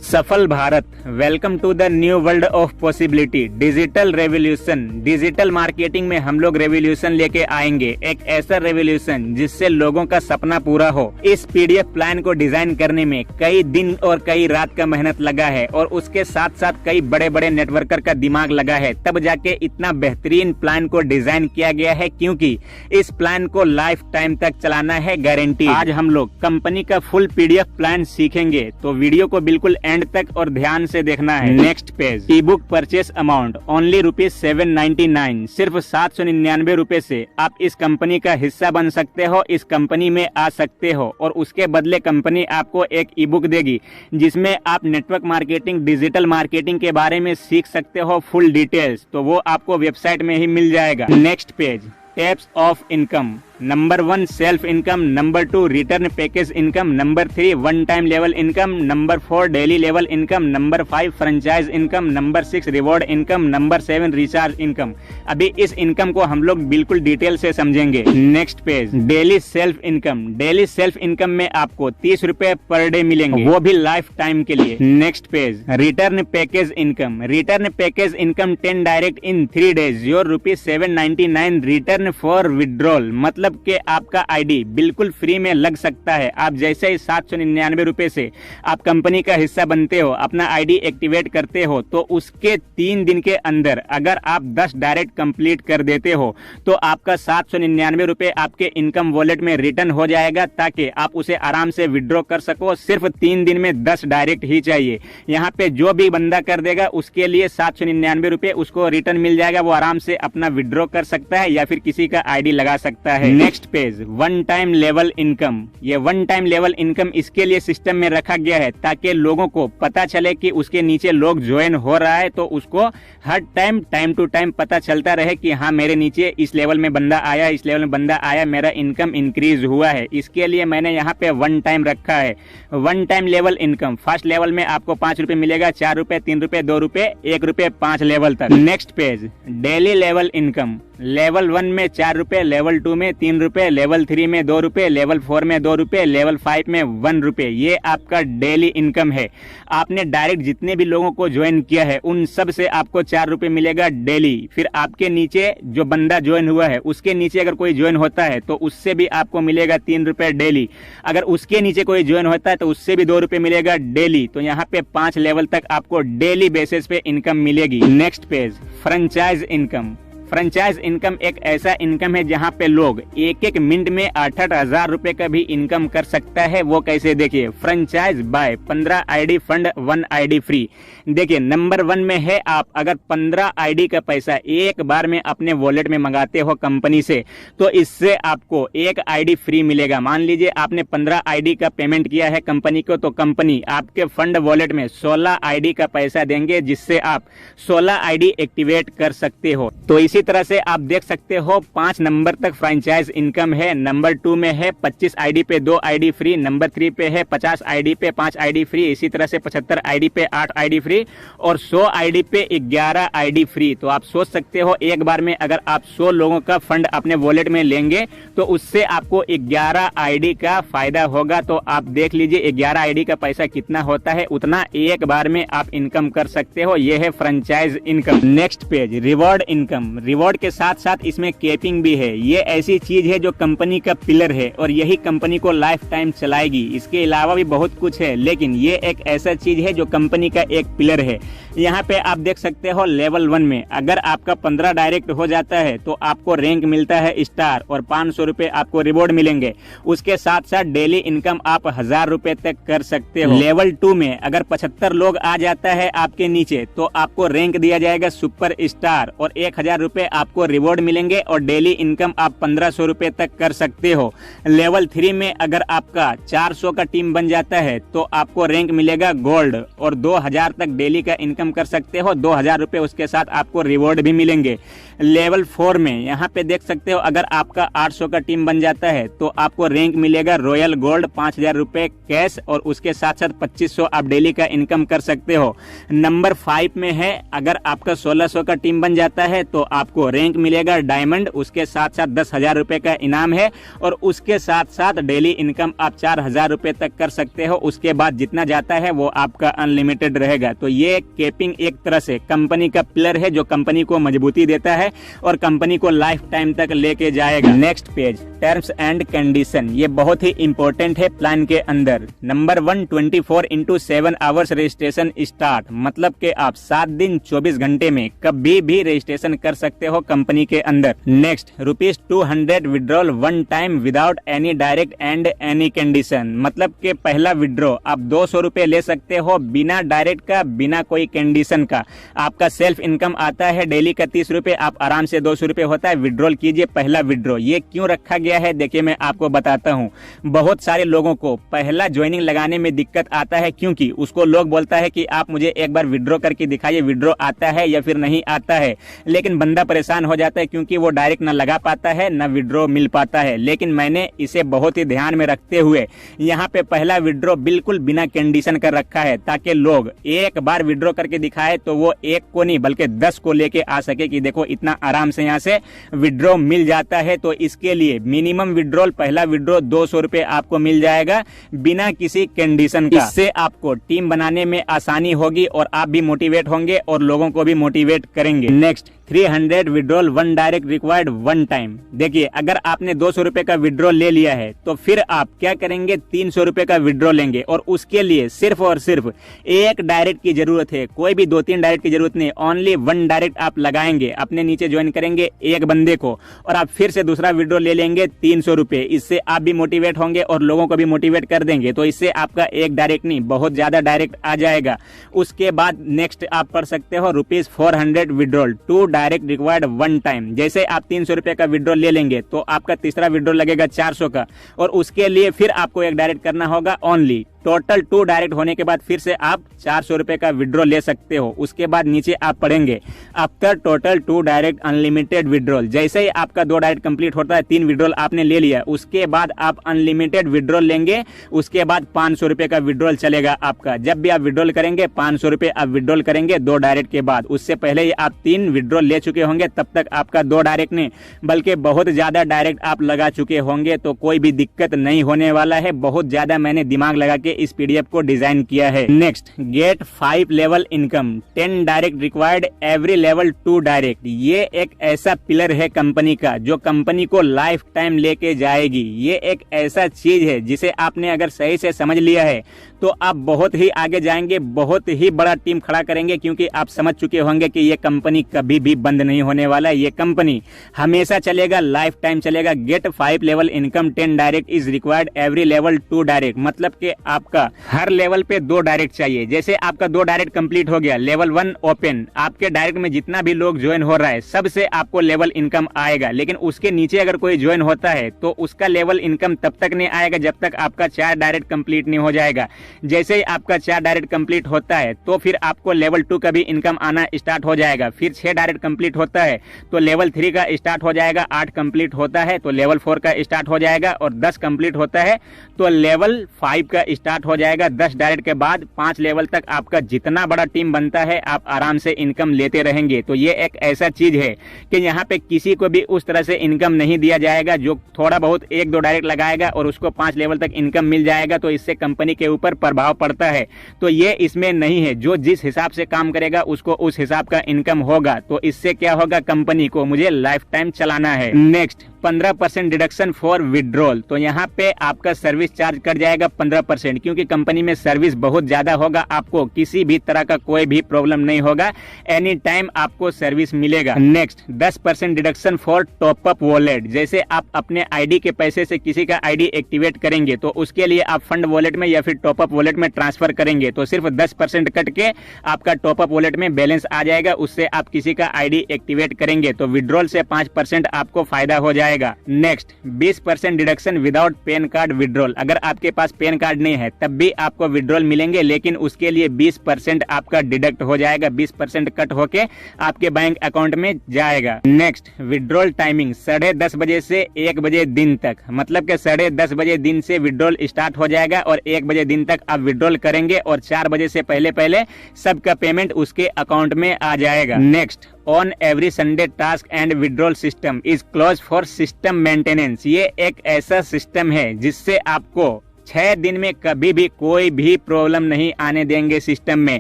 सफल Bharat, welcome to the new world of possibility, digital revolution. Digital marketing में हम लोग रेवोल्यूशन लेके आएंगे, एक ऐसा रेवोल्यूशन जिससे लोगों का सपना पूरा हो। इस पीडीएफ प्लान को डिजाइन करने में कई दिन और कई रात का मेहनत लगा है और उसके साथ साथ कई बड़े बड़े नेटवर्कर का दिमाग लगा है, तब जाके इतना बेहतरीन प्लान को डिजाइन किया गया है, क्योंकि इस प्लान को लाइफ टाइम तक चलाना है, गारंटी। आज हम लोग कंपनी का फुल पीडीएफ प्लान सीखेंगे, तो वीडियो को बिल्कुल एंड तक और ध्यान से देखना है। नेक्स्ट पेज, ई बुक परचेस अमाउंट ओनली ₹799, सिर्फ 799 रुपए से आप इस कंपनी का हिस्सा बन सकते हो, इस कंपनी में आ सकते हो और उसके बदले कंपनी आपको एक ई बुक देगी जिसमें आप नेटवर्क मार्केटिंग, डिजिटल मार्केटिंग के बारे में सीख सकते हो फुल डिटेल्स, तो वो आपको वेबसाइट में ही मिल जाएगा। Next page, types of income. Number 1 self income, number 2 return package income, number 3 one time level income, number 4 daily level income, number 5 franchise income, number 6 reward income, number 7 recharge income. अभी इस income को हम लोग बिल्कुल detail से समझेंगे। Next page, daily self income. Daily self income में आपको 30 रुपए पर डे मिलेंगे, वो भी लाइफ टाइम के लिए। Next page, return package income. Return package income 10 direct in 3 days, your ₹799 return for withdrawal, मतलब कि आपका आईडी बिल्कुल फ्री में लग सकता है। आप जैसे ही 799 रुपए से आप कंपनी का हिस्सा बनते हो, अपना आईडी एक्टिवेट करते हो, तो उसके 3 दिन के अंदर अगर आप 10 डायरेक्ट कंप्लीट कर देते हो तो आपका 799 रुपए आपके इनकम वॉलेट में रिटर्न हो जाएगा, ताकि आप उसे आराम से विड्रॉ कर सको। सिर्फ 3 दिन में 10 डायरेक्ट ही चाहिए। यहाँ पे जो भी बंदा कर देगा उसके लिए 799 रुपए उसको रिटर्न मिल जाएगा, वो आराम से अपना विड्रॉ कर सकता है या फिर किसी का आईडी लगा सकता है। Next page, one time level income. ये वन टाइम लेवल इनकम इसके लिए सिस्टम में रखा गया है ताकि लोगों को पता चले कि उसके नीचे लोग ज्वाइन हो रहा है, तो उसको हर टाइम टू टाइम पता चलता रहे कि हाँ मेरे नीचे इस लेवल में बंदा आया, इस लेवल में बंदा आया, मेरा इनकम इंक्रीज हुआ है। इसके लिए मैंने यहाँ पे वन टाइम रखा है। One time level income, first level में आपको 5 रुपए मिलेगा, 4 रुपए, 3 रुपए, 2 रुपए, 1 रुपए, 5 लेवल तक। Next page, daily level income. Level 1 में 4 रुपए, लेवल 2 में 3 रुपए, लेवल 3 में 2 रुपए, लेवल 4 में 2 रुपए, लेवल 5 में 1 रुपए। ये आपका डेली इनकम है। आपने डायरेक्ट जितने भी लोगों को ज्वाइन किया है उन सब से आपको 4 रुपए मिलेगा डेली। फिर आपके नीचे जो बंदा ज्वाइन हुआ है उसके नीचे अगर कोई ज्वाइन होता है तो उससे भी आपको मिलेगा 3 रुपए डेली। अगर उसके नीचे कोई ज्वाइन होता है तो उससे भी 2 रुपए मिलेगा डेली। तो यहाँ पे 5 लेवल तक आपको डेली बेसिस पे इनकम मिलेगी। Next page, franchise income. Franchise income एक ऐसा इनकम है जहां पे लोग एक मिनट में 8-8 हजार रुपए का भी इनकम कर सकता है। वो कैसे, देखिए, franchise buy 15 ID fund 1 ID free. देखिए, नंबर 1 में है, आप अगर 15 आईडी का पैसा एक बार में अपने वॉलेट में मंगाते हो कंपनी से, तो इससे आपको 1 आईडी फ्री मिलेगा। मान लीजिए आपने 15 आईडी का पेमेंट किया है कंपनी को, तो कंपनी आपके फंड वॉलेट में 16 आईडी का पैसा देंगे, जिससे आप 16 आईडी एक्टिवेट कर सकते हो। तो इसी तरह से आप देख सकते हो 5 नंबर तक फ्रेंचाइज इनकम है। नंबर 2 में है 25 आईडी पे 2 आईडी फ्री, नंबर 3 पे है 50 आईडी पे 5 आईडी फ्री, इसी तरह से 75 आईडी पे 8 आईडी फ्री और 100 आईडी पे 11 आईडी फ्री। तो आप सोच सकते हो एक बार में अगर आप 100 लोगों का फंड अपने वॉलेट में लेंगे तो उससे आपको 11 आईडी का फायदा होगा। तो आप देख लीजिए 11 आईडी का पैसा कितना होता है, उतना एक बार में आप इनकम कर सकते हो। यह है franchise income. Next page, reward income. Reward के साथ साथ इसमें कैपिंग भी है। ये ऐसी चीज है जो कंपनी का पिलर है और यही कंपनी को लाइफ टाइम चलाएगी। इसके अलावा भी बहुत कुछ है, लेकिन ये एक ऐसा चीज है जो कंपनी का एक पिलर है। यहाँ पे आप देख सकते हो लेवल 1 में अगर आपका 15 डायरेक्ट हो जाता है तो आपको रैंक मिलता है स्टार और 500 रुपए आपको रिवॉर्ड मिलेंगे। उसके साथ साथ डेली इनकम आप 1000 रुपए तक कर सकते हो। लेवल 2 में अगर 75 लोग आ जाता है आपके नीचे तो आपको रैंक दिया जाएगा सुपर स्टार और 1000 रुपए आपको रिवॉर्ड मिलेंगे और डेली इनकम आप 1500 रुपए तक कर सकते हो। लेवल 3 में अगर आपका 400 का टीम बन जाता है तो आपको रैंक मिलेगा गोल्ड और 2000 तक डेली का इनकम कर सकते हो। 2000 रुपए उसके साथ आपको रिवॉर्ड भी मिलेंगे। लेवल 4 में यहाँ पे देख सकते हो अगर आपका 800 का टीम बन जाता है तो आपको रैंक मिलेगा रॉयल गोल्ड 5000 रुपए कैश और उसके साथ साथ 2500 आप डेली का इनकम कर सकते हो। नंबर 5 में है अगर आपका 1600 का टीम बन जाता है तो आप आपको रैंक मिलेगा डायमंड, उसके साथ साथ 10,000 रुपए का इनाम है और उसके साथ साथ डेली इनकम आप 4,000 रुपए तक कर सकते हो। उसके बाद जितना जाता है वो आपका अनलिमिटेड रहेगा। तो ये केपिंग एक तरह से कंपनी का पिलर है जो कंपनी को मजबूती देता है और कंपनी को लाइफ टाइम तक लेके जाएगा। Next page, terms and condition, ये बहुत ही इंपॉर्टेंट है प्लान के अंदर। नंबर 1, 24/7 आवर्स रजिस्ट्रेशन स्टार्ट, मतलब कि आप 7 दिन 24 घंटे में कभी भी रजिस्ट्रेशन कर सकते हो कंपनी के अंदर। Next, ₹200 withdrawal one time without any direct and any condition, मतलब कि पहला विड्रॉ आप 200 रुपए ले सकते हो बिना डायरेक्ट का, बिना कोई कंडीशन का। आपका सेल्फ इनकम आता है डेली का 30 रुपए, आप आराम से 200 रुपए होता है, विड्रॉल कीजिए पहला विड्रॉ। ये क्यों रखा गया है देखिए मैं आपको बताता हूँ। बहुत सारे लोगों को पहला ज्वाइनिंग लगाने में दिक्कत आता है क्योंकि उसको लोग बोलता है कि आप मुझे एक बार विड्रॉ करके दिखाइए, विड्रॉ आता है या फिर नहीं आता है। लेकिन बंदा परेशान हो जाता है क्योंकि वो डायरेक्ट ना लगा पाता है ना विड्रॉ मिल पाता है। लेकिन मैंने इसे बहुत ही ध्यान में रखते हुए यहाँ पे पहला विड्रॉ बिल्कुल बिना कंडीशन कर रखा है ताकि लोग एक बार विड्रॉ करके दिखाए तो वो एक को नहीं बल्कि 10 को लेके आ सके कि देखो इतना आराम से यहाँ से विड्रॉ मिल जाता है। तो इसके लिए मिनिमम विड्रॉल, पहला विड्रॉ 200 रुपए आपको मिल जाएगा बिना किसी कंडीशन का। इससे आपको टीम बनाने में आसानी होगी और आप भी मोटिवेट होंगे और लोगों को भी मोटिवेट करेंगे। Next, 300 withdrawal one direct required one time. देखिए अगर आपने 200 रुपए का विड्रॉ ले लिया है तो फिर आप क्या करेंगे, 300 रुपए का विड्रॉ लेंगे और उसके लिए सिर्फ और सिर्फ एक डायरेक्ट की जरूरत है, कोई भी 2-3 डायरेक्ट की जरूरत नहीं। ओनली वन डायरेक्ट आप लगाएंगे, अपने नीचे ज्वाइन करेंगे एक बंदे को और आप फिर से दूसरा विड्रॉ ले लेंगे 300 रुपए। इससे आप भी मोटिवेट होंगे और लोगों को भी मोटिवेट कर देंगे। तो इससे आपका एक डायरेक्ट नहीं बहुत ज्यादा डायरेक्ट आ जाएगा। उसके बाद नेक्स्ट आप पढ़ सकते हो ₹400 withdrawal to direct required one time. जैसे आप 300 रुपए का विड्रॉ ले लेंगे तो आपका तीसरा विड्रॉ लगेगा 400 का और उसके लिए फिर आपको एक डायरेक्ट करना होगा ओनली। टोटल 2 डायरेक्ट होने के बाद फिर से आप 400 रुपए का विड्रॉ ले सकते हो। उसके बाद नीचे आप पढ़ेंगे after total 2 direct unlimited withdrawal. जैसे ही आपका 2 डायरेक्ट कंप्लीट होता है, 3 विड्रॉल आपने ले लिया, उसके बाद आप अनलिमिटेड विड्रॉल लेंगे। उसके बाद 500 रुपए का विड्रॉल चलेगा आपका। जब भी आप विड्रॉल करेंगे 500 रुपए आप विड्रॉल करेंगे 2 डायरेक्ट के बाद। उससे पहले ही आप 3 विड्रॉल ले चुके होंगे, तब तक आपका 2 डायरेक्ट नहीं बल्कि बहुत ज्यादा डायरेक्ट आप लगा चुके होंगे। तो कोई भी दिक्कत नहीं होने वाला है। बहुत ज्यादा मैंने दिमाग लगा के इस पीडीएफ को डिजाइन किया है। Next, get 5 level income, 10 direct required, every level 2 direct. ये एक ऐसा पिलर है कंपनी का जो कंपनी को लाइफ टाइम लेके जाएगी। ये एक ऐसा चीज है जिसे आपने अगर सही से समझ लिया है तो आप बहुत ही आगे जाएंगे, बहुत ही बड़ा टीम खड़ा करेंगे क्योंकि आप समझ चुके होंगे कि ये कंपनी कभी भी बंद नहीं होने वाला है। ये कंपनी हमेशा चलेगा, लाइफ टाइम चलेगा। Get 5 level income, 10 direct is required, every level 2 direct, मतलब कि आपका हर लेवल पे 2 डायरेक्ट चाहिए। जैसे आपका 2 डायरेक्ट कंप्लीट हो गया, लेवल 1 ओपन, आपके डायरेक्ट में जितना भी लोग ज्वाइन हो रहा है सबसे आपको लेवल इनकम आएगा। लेकिन उसके नीचे अगर कोई ज्वाइन होता है तो उसका लेवल इनकम तब तक नहीं आएगा जब तक आपका 4 डायरेक्ट कंप्लीट नहीं हो जाएगा। जैसे ही आपका 4 डायरेक्ट कंप्लीट होता है तो फिर आपको लेवल 2 का भी इनकम आना स्टार्ट हो जाएगा। फिर 6 डायरेक्ट कंप्लीट होता है तो लेवल 3 का स्टार्ट हो जाएगा, 8 कंप्लीट होता है तो लेवल 4 का स्टार्ट हो जाएगा और 10 कंप्लीट होता है तो लेवल 5 का स्टार्ट हो जाएगा। 10 डायरेक्ट के बाद 5 लेवल तक आपका जितना बड़ा टीम बनता है आप आराम से इनकम लेते रहेंगे। तो ये एक ऐसा चीज है कि यहाँ पे किसी को भी उस तरह से इनकम नहीं दिया जाएगा जो थोड़ा बहुत 1-2 डायरेक्ट लगाएगा और उसको 5 लेवल तक इनकम मिल जाएगा तो इससे कंपनी के ऊपर प्रभाव पड़ता है। तो ये इसमें नहीं है। जो जिस हिसाब से काम करेगा उसको उस हिसाब का इनकम होगा। तो इससे क्या होगा, कंपनी को मुझे लाइफ टाइम चलाना है। Next, 15% deduction for withdrawal. तो यहाँ पे आपका सर्विस चार्ज कट जाएगा 15% क्योंकि कंपनी में सर्विस बहुत ज्यादा होगा। आपको किसी भी तरह का कोई भी प्रॉब्लम नहीं होगा, एनी टाइम आपको सर्विस मिलेगा। Next, 10% deduction for top up wallet. जैसे आप अपने आईडी के पैसे से किसी का आईडी एक्टिवेट करेंगे तो उसके लिए आप फंड वॉलेट में या फिर टॉप अप वॉलेट में ट्रांसफर करेंगे तो सिर्फ 10% कट के आपका टॉप अप वॉलेट में बैलेंस आ जाएगा। उससे आप किसी का आईडी एक्टिवेट करेंगे तो विड्रॉल से 5% आपको फायदा हो जाएगा। Next, 20% deduction without pan card withdrawal. अगर आपके पास पैन कार्ड नहीं है तब भी आपको विड्रॉल मिलेंगे, लेकिन उसके लिए 20% आपका डिडक्ट हो जाएगा, 20% कट होके आपके बैंक अकाउंट में जाएगा। नेक्स्ट, विड्रॉल टाइमिंग 10:30 बजे से 1 बजे दिन तक, मतलब कि 10:30 बजे दिन से विड्रॉल स्टार्ट हो जाएगा और 1 बजे दिन तक आप विड्रॉल करेंगे और 4 बजे से पहले सबका पेमेंट उसके अकाउंट में आ जाएगा। Next, on every Sunday task and withdrawal system is close for system maintenance. ये एक ऐसा सिस्टम है जिससे आपको 6 दिन में कभी भी कोई भी प्रॉब्लम नहीं आने देंगे सिस्टम में,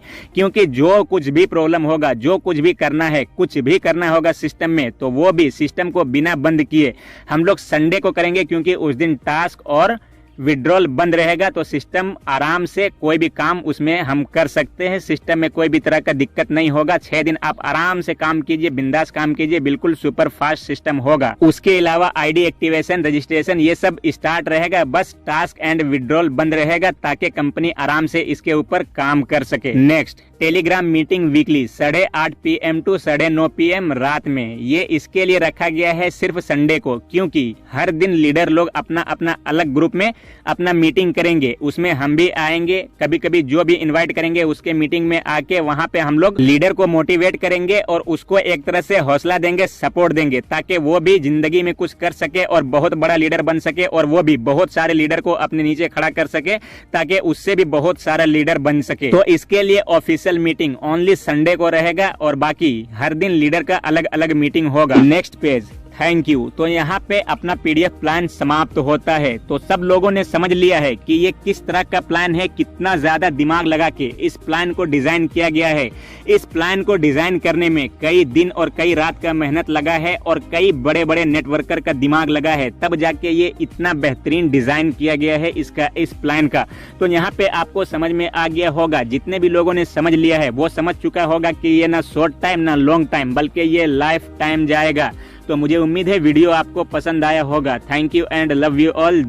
क्योंकि जो कुछ भी प्रॉब्लम होगा, जो कुछ भी करना है, कुछ भी करना होगा सिस्टम में, तो वो भी सिस्टम को बिना बंद किए हम लोग संडे को करेंगे, क्योंकि उस दिन टास्क और विड्रॉल बंद रहेगा। तो सिस्टम आराम से कोई भी काम उसमें हम कर सकते हैं, सिस्टम में कोई भी तरह का दिक्कत नहीं होगा। 6 दिन आप आराम से काम कीजिए, बिंदास काम कीजिए, बिल्कुल सुपर फास्ट सिस्टम होगा। उसके अलावा आईडी एक्टिवेशन, रजिस्ट्रेशन ये सब स्टार्ट रहेगा, बस टास्क एंड विड्रॉल बंद रहेगा ताकि कंपनी आराम से इसके ऊपर काम कर सके। Next, Telegram meeting weekly 8:30 PM to 9:30 PM रात में। ये इसके लिए रखा गया है सिर्फ संडे को, क्योंकि हर दिन लीडर लोग अपना अपना अलग ग्रुप में अपना मीटिंग करेंगे, उसमें हम भी आएंगे। कभी कभी जो भी इनवाइट करेंगे उसके मीटिंग में आके वहाँ पे हम लोग लीडर को मोटिवेट करेंगे और उसको एक तरह से हौसला देंगे, सपोर्ट देंगे, ताकि वो भी जिंदगी में कुछ कर सके और बहुत बड़ा लीडर बन सके और वो भी बहुत सारे लीडर को अपने नीचे खड़ा कर सके, ताकि उससे भी बहुत सारा लीडर बन सके। तो इसके लिए ऑफिशियल मीटिंग ओनली संडे को रहेगा और बाकी हर दिन लीडर का अलग अलग मीटिंग होगा। Next page, thank you. तो यहाँ पे अपना पीडीएफ प्लान समाप्त होता है। तो सब लोगों ने समझ लिया है कि ये किस तरह का प्लान है, कितना ज्यादा दिमाग लगा के इस प्लान को डिजाइन किया गया है। इस प्लान को डिजाइन करने में कई दिन और कई रात का मेहनत लगा है और कई बड़े बड़े नेटवर्कर का दिमाग लगा है, तब जाके ये इतना बेहतरीन डिजाइन किया गया है इसका, इस प्लान का। तो यहाँ पे आपको समझ में आ गया होगा, जितने भी लोगों ने समझ लिया है वो समझ चुका होगा कि ये ना शॉर्ट टाइम ना लॉन्ग टाइम, बल्कि ये लाइफ टाइम जाएगा। तो मुझे उम्मीद है वीडियो आपको पसंद आया होगा। Thank you and love you all.